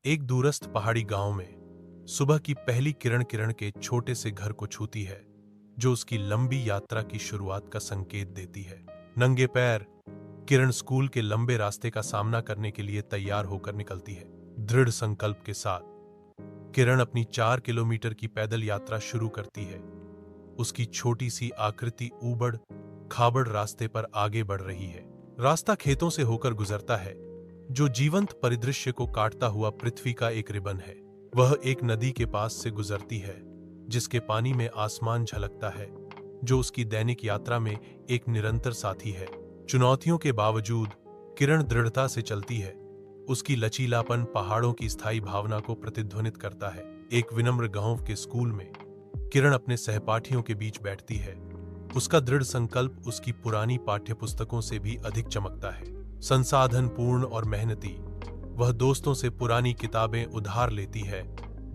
एक दूरस्थ पहाड़ी गांव में सुबह की पहली किरण किरण के छोटे से घर को छूती है, जो उसकी लंबी यात्रा की शुरुआत का संकेत देती है। नंगे पैर किरण स्कूल के लंबे रास्ते का सामना करने के लिए तैयार होकर निकलती है। दृढ़ संकल्प के साथ किरण अपनी 4 किलोमीटर की पैदल यात्रा शुरू करती है। उसकी छोटी सी आकृति ऊबड़ खाबड़ रास्ते पर आगे बढ़ रही है। रास्ता खेतों से होकर गुजरता है, जो जीवंत परिदृश्य को काटता हुआ पृथ्वी का एक रिबन है। वह एक नदी के पास से गुजरती है, जिसके पानी में आसमान झलकता है, जो उसकी दैनिक यात्रा में एक निरंतर साथी है। चुनौतियों के बावजूद किरण दृढ़ता से चलती है। उसकी लचीलापन पहाड़ों की स्थायी भावना को प्रतिध्वनित करता है। एक विनम्र गांव के स्कूल में किरण अपने सहपाठियों के बीच बैठती है। उसका दृढ़ संकल्प उसकी पुरानी पाठ्यपुस्तकों से भी अधिक चमकता है। संसाधन पूर्ण और मेहनती, वह दोस्तों से पुरानी किताबें उधार लेती है,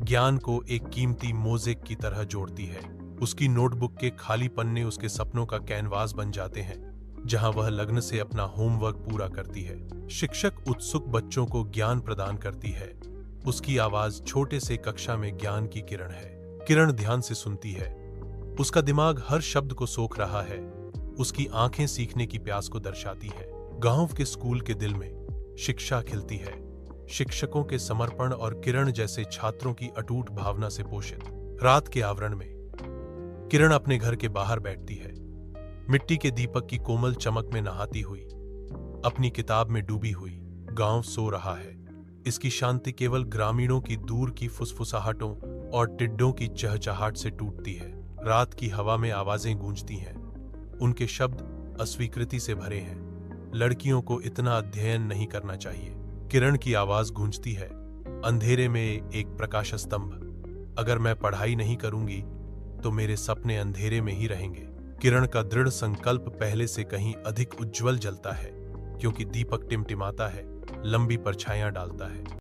ज्ञान को एक कीमती मोज़ेक की तरह जोड़ती है। उसकी नोटबुक के खाली पन्ने उसके सपनों का कैनवास बन जाते हैं, जहां वह लगन से अपना होमवर्क पूरा करती है। शिक्षक उत्सुक बच्चों को ज्ञान प्रदान करती है। उसकी आवाज छोटे से कक्षा में ज्ञान की किरण है। किरण ध्यान से सुनती है। उसका दिमाग हर शब्द को सोख रहा है। उसकी आंखें सीखने की प्यास को दर्शाती है। गांव के स्कूल के दिल में शिक्षा खिलती है, शिक्षकों के समर्पण और किरण जैसे छात्रों की अटूट भावना से पोषित। रात के आवरण में किरण अपने घर के बाहर बैठती है, मिट्टी के दीपक की कोमल चमक में नहाती हुई, अपनी किताब में डूबी हुई। गांव सो रहा है। इसकी शांति केवल ग्रामीणों की दूर की फुसफुसाहटों और टिड्डों की चहचहाट से टूटती है। रात की हवा में आवाजें गूंजती हैं। उनके शब्द अस्वीकृति से भरे हैं। लड़कियों को इतना अध्ययन नहीं करना चाहिए। किरण की आवाज गूंजती है, अंधेरे में एक प्रकाश स्तंभ। अगर मैं पढ़ाई नहीं करूंगी तो मेरे सपने अंधेरे में ही रहेंगे। किरण का दृढ़ संकल्प पहले से कहीं अधिक उज्जवल जलता है, क्योंकि दीपक टिमटिमाता है, लंबी परछाइयां डालता है।